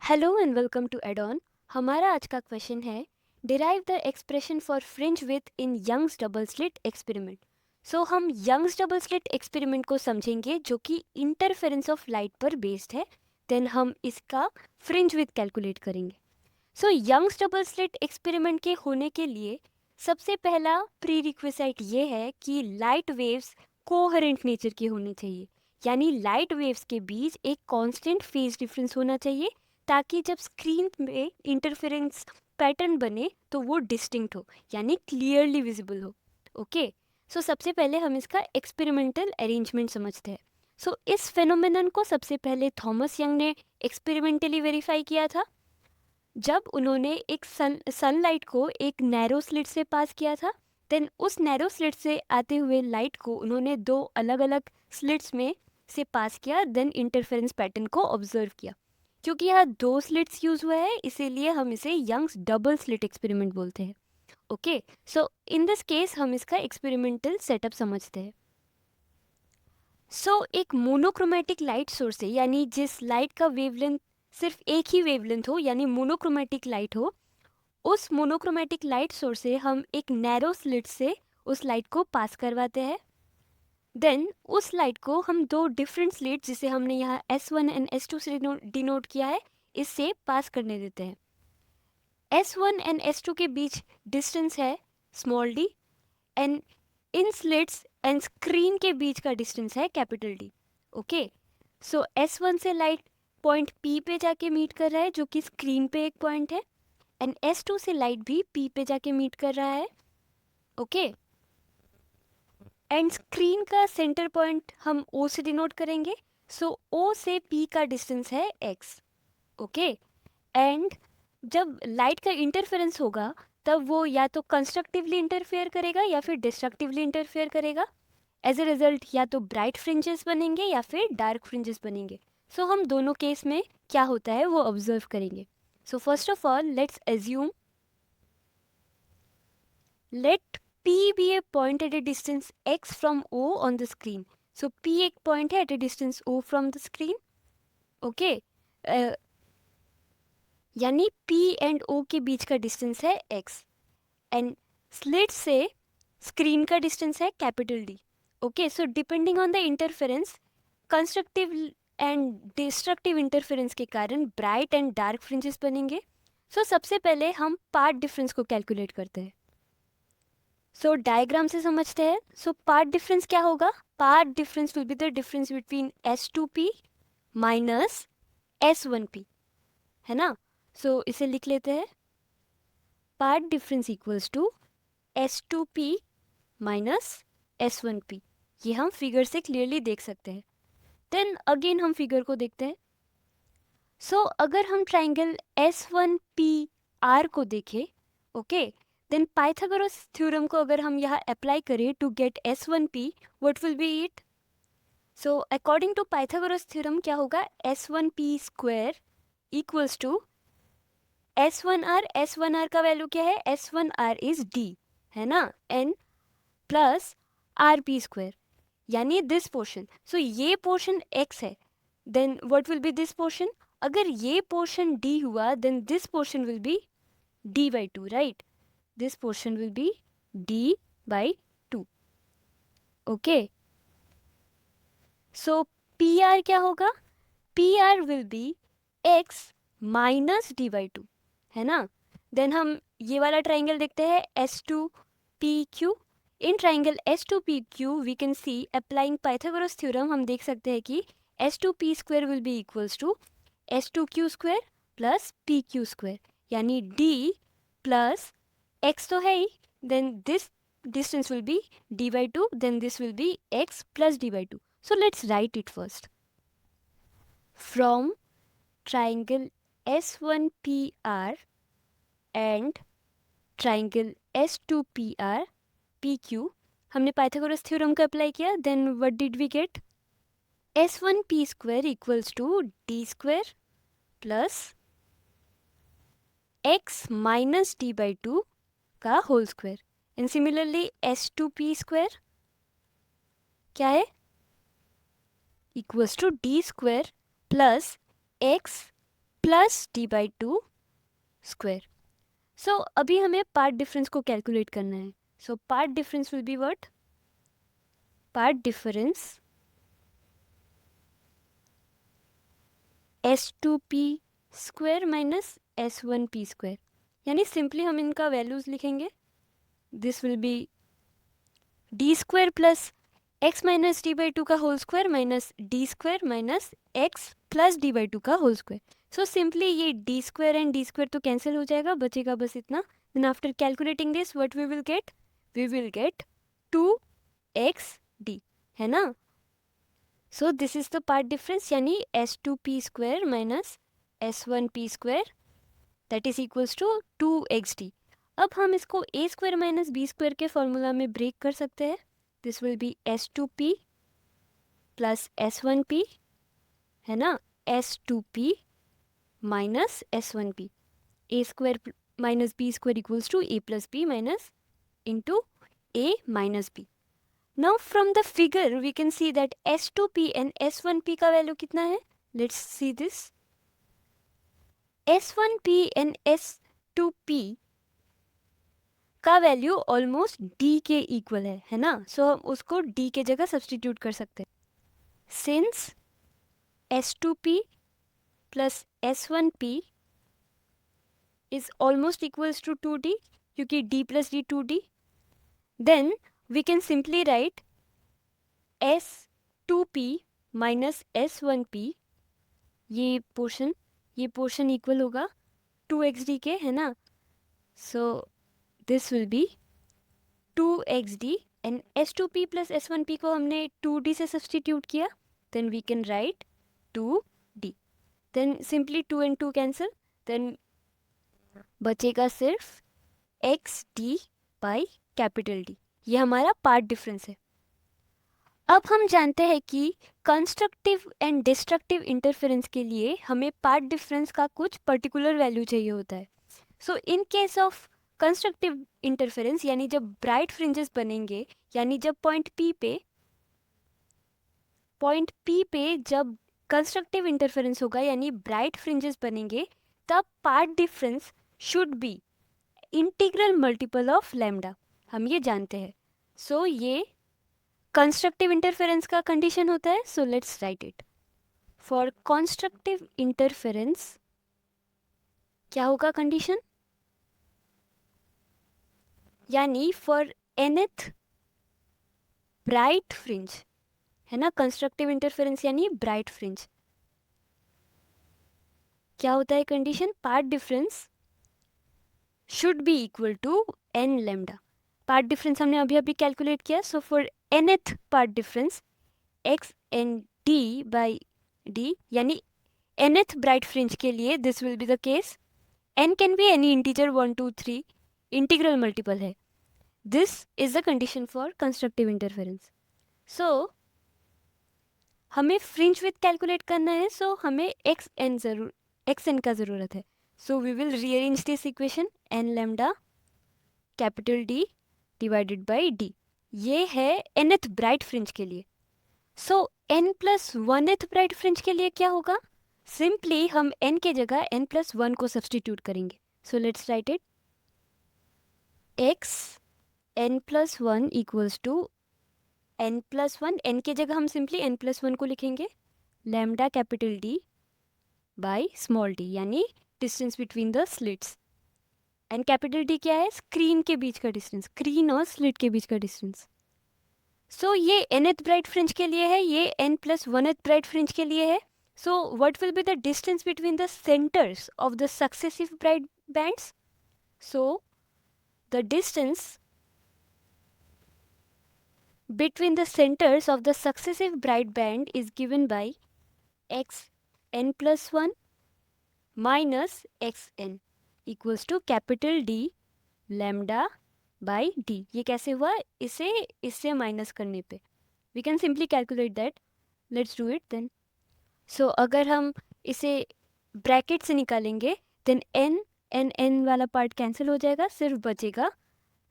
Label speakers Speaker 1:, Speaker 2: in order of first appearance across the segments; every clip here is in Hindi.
Speaker 1: हेलो एंड वेलकम टू एडॉन। हमारा आज का क्वेश्चन है, derive the expression for fringe width in Young's double slit experiment. So हम यंग्स डबल स्लिट एक्सपेरिमेंट को समझेंगे जो कि इंटरफेरेंस ऑफ लाइट पर बेस्ड है। देन हम इसका फ्रिंज विथ कैलकुलेट करेंगे। So Young's double slit experiment के होने के लिए सबसे पहला प्री रिक्विजिट ये है कि लाइट वेव्स कोहेरेंट नेचर की होनी चाहिए, यानी लाइट वेव्स के बीच एक कांस्टेंट फेज डिफरेंस होना चाहिए ताकि जब स्क्रीन में इंटरफेरेंस पैटर्न बने तो वो डिस्टिंक्ट हो, यानी क्लियरली विजिबल हो। ओके, सो सबसे पहले हम इसका एक्सपेरिमेंटल अरेंजमेंट समझते हैं। सो इस फेनोमेनन को सबसे पहले थॉमस यंग ने एक्सपेरिमेंटली वेरीफाई किया था जब उन्होंने एक सनलाइट को एक नैरो स्लिट से पास किया था। देन उस नैरो स्लिट से आते हुए लाइट को उन्होंने दो अलग अलग स्लिट्स में से पास किया, देन इंटरफेरेंस पैटर्न को ऑब्जर्व किया। क्योंकि यहाँ दो स्लिट्स यूज हुआ है इसीलिए हम इसे यंग्स डबल स्लिट एक्सपेरिमेंट बोलते हैं। Okay, so in this case हम इसका एक्सपेरिमेंटल सेटअप समझते हैं। सो एक मोनोक्रोमेटिक लाइट सोर्स है, यानी जिस लाइट का वेवलेंथ सिर्फ एक ही वेवलेंथ हो, यानी मोनोक्रोमेटिक लाइट हो, उस मोनोक्रोमेटिक लाइट सोर्स से हम एक नैरो स्लिट से उस लाइट को पास करवाते हैं। देन उस लाइट को हम दो डिफरेंट स्लिट जिसे हमने यहाँ S1 एंड S2 से डिनोट किया है इससे पास करने देते हैं। S1 एंड S2 के बीच डिस्टेंस है small d, and in slits and screen के बीच का डिस्टेंस है कैपिटल D। ओके, सो S1 से लाइट पॉइंट P पे जाके मीट कर रहा है जो कि स्क्रीन पे एक पॉइंट है, एंड S2 से लाइट भी P पे जाके मीट कर रहा है। ओके, एंड स्क्रीन का सेंटर पॉइंट हम O से डिनोट करेंगे। सो O से P का डिस्टेंस है x। ओके, एंड जब लाइट का इंटरफेरेंस होगा तब वो या तो कंस्ट्रक्टिवली इंटरफेयर करेगा या फिर डिस्ट्रक्टिवली इंटरफेयर करेगा। एज ए रिजल्ट या तो ब्राइट फ्रिंजेस बनेंगे या फिर डार्क फ्रिंजेस बनेंगे। सो हम दोनों केस में क्या होता है वो ऑब्जर्व करेंगे। So first of all let's assume, let P be a point at a distance x from O on the screen. So P एक point है at a distance O from the screen. Okay, यानी P and O के बीच का डिस्टेंस है x, एंड स्लिट से स्क्रीन का डिस्टेंस है capital D. Okay, so depending on the interference, constructive and destructive interference के कारण ब्राइट एंड डार्क फ्रिंजेस बनेंगे। सो सबसे पहले हम पार्ट डिफरेंस को कैलकुलेट करते हैं। सो डायग्राम से समझते हैं। सो पार्ट डिफरेंस क्या होगा? Part difference will be the difference between S2P minus S1P, है ना? सो इसे लिख लेते हैं, part difference equals to S2P minus S1P। ये हम फिगर से क्लियरली देख सकते हैं। देन अगेन हम फिगर को देखते हैं। सो अगर हम ट्राइंगल S1PR को देखें, ओके, देन पाइथागोरस थ्योरम को अगर हम यहाँ अप्लाई करें to get S1P, what will be it? So according to Pythagoras theorem क्या होगा? S1P square equals to S1R। S1R का वैल्यू क्या है? S1R इज D, है ना, एन प्लस RP स्क्वायर, यानी दिस पोर्शन। सो ये पोर्शन x है, then what will be this portion? अगर ये पोर्शन D हुआ then this portion will be D by 2, right? This portion will be D by 2। Okay, so PR क्या होगा? PR will be x minus D by 2, है ना? देन हम ये वाला ट्राइंगल देखते हैं S2PQ। In triangle S2PQ we can see applying Pythagoras theorem, हम देख सकते हैं कि S2P square will be equals to S2Q square plus PQ square, यानी D प्लस x तो है ही, then this distance will be D by 2, then this will be x plus D by 2. So let's write it first. From triangle S1PR and triangle S2PR PQ हमने पाइथागोरस थ्योरम का अप्लाई किया, then what did we get? S1P square equals to D square plus x minus D by 2 का whole square, and similarly S2P square क्या है? Equals to D square plus x plus D by two square. So अभी हमें पार्ट डिफरेंस को कैलकुलेट करना है। So path difference will be what? Path difference S2p square minus S1p square, यानी सिंपली हम इनका वैल्यूज लिखेंगे। This will be D square plus x minus D by two का whole square minus D square minus x plus D by two का होल स्क्वायर। सो सिंपली ये D square and D square तो कैंसिल हो जाएगा, बचेगा बस इतना। Then after calculating this what we will get? We will get 2xd, है ना। So this is the path difference, यानी S2p square minus S1p square that is equals to 2xd। अब हम इसको a square minus b square के फॉर्मूला में ब्रेक कर सकते हैं। This will B S2p plus S1p, है ना, S2p minus S1p, a square minus b square equals to a plus b minus into a minus b। Now from the figure we can see that S2p and S1p का वैल्यू कितना है? Let's see this. S1p and S2p का वैल्यू ऑलमोस्ट d के इक्वल है ना। सो हम उसको d के जगह सब्सटीट्यूट कर सकते हैं। Since S2p plus S1p is almost equals to 2d, क्योंकि d plus d 2d, then we can simply write S2p minus S1p, ये पोर्शन इक्वल होगा 2xd के, है ना। So this will be 2xd and S2p plus S1p को हमने 2d से सब्सटीट्यूट किया, then we can write 2d, then simply 2 and 2 cancel, then बचेगा सिर्फ xd बाई कैपिटल D। ये हमारा पार्ट डिफरेंस है। अब हम जानते हैं कि कंस्ट्रक्टिव एंड डिस्ट्रक्टिव इंटरफेरेंस के लिए हमें पार्ट डिफरेंस का कुछ पर्टिकुलर वैल्यू चाहिए होता है। So in case of constructive interference, यानी जब ब्राइट फ्रिंजेस बनेंगे, यानी जब पॉइंट पी पे जब कंस्ट्रक्टिव इंटरफेरेंस होगा यानी ब्राइट फ्रिंजेस बनेंगे, तब part difference should B integral multiple of lambda, हम ये जानते हैं। सो ये कंस्ट्रक्टिव इंटरफेरेंस का कंडीशन होता है। So let's write it. For constructive interference क्या होगा कंडीशन? यानी फॉर nth ब्राइट फ्रिंज, है ना, कंस्ट्रक्टिव इंटरफेरेंस यानी ब्राइट फ्रिंज, क्या होता है condition? Path difference should be equal to n lambda. Path difference हमने अभी अभी कैलकुलेट किया। So for nth path difference x n d by d, यानी nth ब्राइट फ्रिंज के लिए this will be the case. n can be any integer 1 2 3, integral multiple है। This is the condition for constructive interference. So हमें फ्रिंज विड्थ कैलकुलेट करना है, सो हमें xn का ज़रूरत है। So we will rearrange this equation, n lambda capital D divided by d, ये है nth ब्राइट फ्रिंज के लिए। So n plus 1th bright fringe के लिए क्या होगा? सिंपली हम n के जगह n प्लस 1 को सब्सटीट्यूट करेंगे। So let's write it. x n plus 1 equals to n plus 1, n के जगह हम सिंपली n प्लस 1 को लिखेंगे, lambda capital D by small d, यानी distance between the slits. And capital D क्या है? स्क्रीन के बीच का डिस्टेंस, स्क्रीन और स्लिट के बीच का डिस्टेंस। सो ये nth ब्राइट फ्रिंज के लिए है, ये n plus 1th bright fringe के लिए है। So what will be the distance between the centres of the successive bright bands? So the distance between the centers of the successive bright band is given by x n plus 1 minus x n equals to capital D lambda by D। ये कैसे हुआ? इससे माइनस करने पे we can simply calculate that. Let's do it then. So अगर हम इसे ब्रैकेट से निकालेंगे then n वाला पार्ट कैंसिल हो जाएगा, सिर्फ बचेगा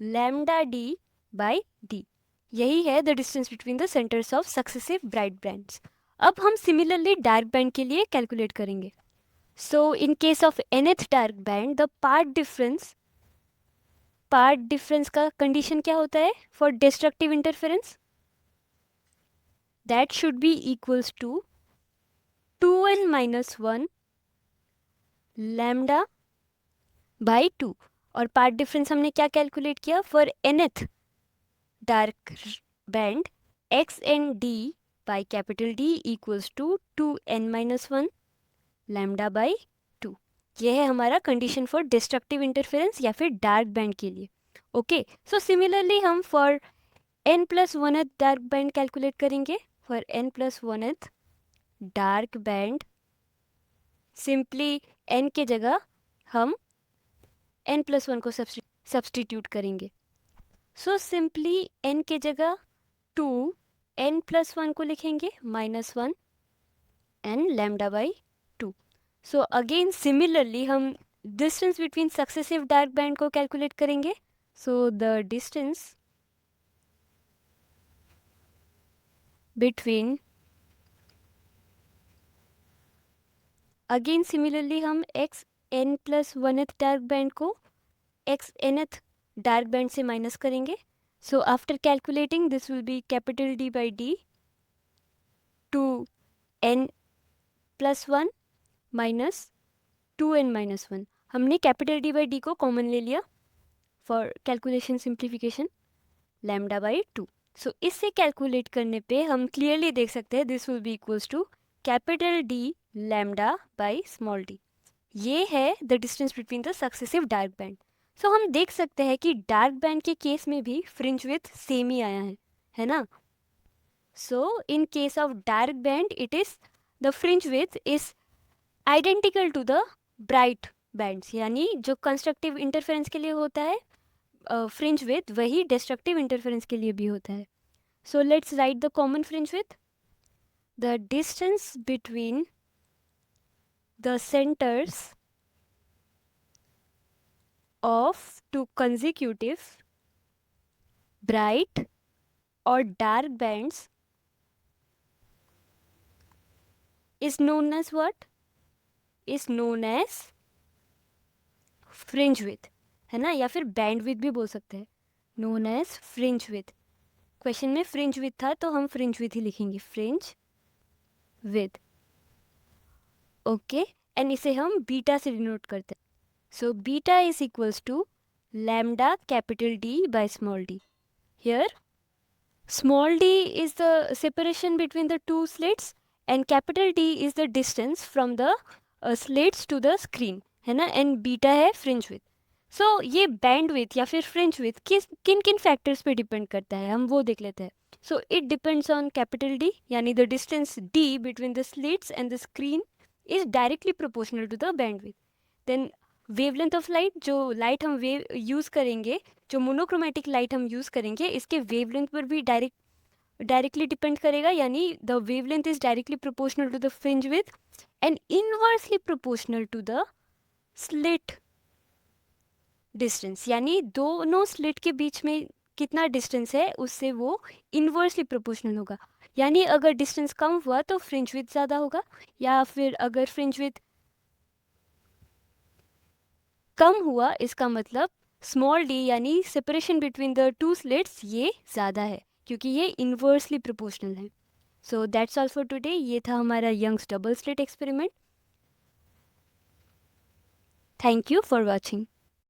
Speaker 1: lambda D by D। यही है the distance between the centres of successive bright bands. अब हम सिमिलरली डार्क बैंड के लिए कैलकुलेट करेंगे। So in case of nth dark band, the part difference का कंडीशन क्या होता है for destructive interference? That should be equals to 2n minus 1 lambda by 2. और पार्ट डिफरेंस हमने क्या कैलकुलेट किया for nth dark band X N D by capital D equals to 2n minus 1 lambda by 2. ये है हमारा कंडीशन फॉर डिस्ट्रक्टिव इंटरफेरेंस या फिर डार्क बैंड के लिए. ओके, सो सिमिलरली हम for n plus one dark band calculate करेंगे. For n plus one dark band simply n के जगह हम n प्लस वन को सब्सटीट्यूट करेंगे. सो सिंपली n के जगह 2 n प्लस वन को लिखेंगे minus 1 n lambda by 2. So again similarly हम distance between successive dark band को कैलकुलेट करेंगे. So the distance between again similarly हम x n plus oneth dark band को एक्स एनथ डार्क बैंड से माइनस करेंगे. So after calculating this will be capital D by d two n plus one minus 2n minus 1. हमने कैपिटल डी बाई डी को कॉमन ले लिया for calculation simplification lambda by 2. So इससे कैलकुलेट करने पे हम क्लियरली देख सकते हैं this will be equals to capital D lambda by small d. ये है the distance between the successive dark band. So हम देख सकते हैं कि डार्क बैंड के केस में भी फ्रिंज विथ सेम ही आया है ना. So in case of dark band it is the fringe width is identical to the bright bands, यानी जो कंस्ट्रक्टिव इंटरफेरेंस के लिए होता है फ्रिंज विथ वही डिस्ट्रक्टिव इंटरफेरेंस के लिए भी होता है. So let's write the common fringe width. The distance between the centers of two consecutive bright or dark bands is known as what? Is known as fringe width, है ना, या फिर बैंड विथ भी बोल सकते हैं. known as fringe width. Question में फ्रिंज विथ था तो हम फ्रिंज विथ ही लिखेंगे, फ्रिंज विथ. ओके, एंड इसे हम बीटा से डिनोट करते हैं. So beta is equals to lambda capital D by small D. Here small D is the separation between the two slits and capital D is the distance from the slits to the screen, है ना, एंड बीटा है फ्रिंज विथ. सो ये बैंड विथ या फिर फ्रिंज विथ किन किन फैक्टर्स पे डिपेंड करता है हम वो देख लेते हैं. So it depends on capital D, यानी the distance D between the slits and the screen is directly proportional to the bandwidth. Then wavelength of light, जो लाइट हम यूज़ करेंगे, जो मोनोक्रोमेटिक लाइट हम यूज़ करेंगे, इसके वेवलेंथ पर भी डायरेक्टली डिपेंड करेगा, यानी the wavelength is directly proportional to the fringe width and inversely proportional to the slit distance, यानी दोनों स्लिट के बीच में कितना डिस्टेंस है उससे वो इनवर्सली प्रोपोर्शनल होगा. यानी अगर डिस्टेंस कम हुआ तो फ्रिंज विथ ज़्यादा होगा, या फिर अगर फ्रिंज विथ कम हुआ इसका मतलब स्मॉल डी यानी separation between the two slits ये ज़्यादा है क्योंकि ये इनवर्सली प्रोपोर्शनल है. So that's all for today. ये था हमारा Young's double slit experiment. Thank you for watching.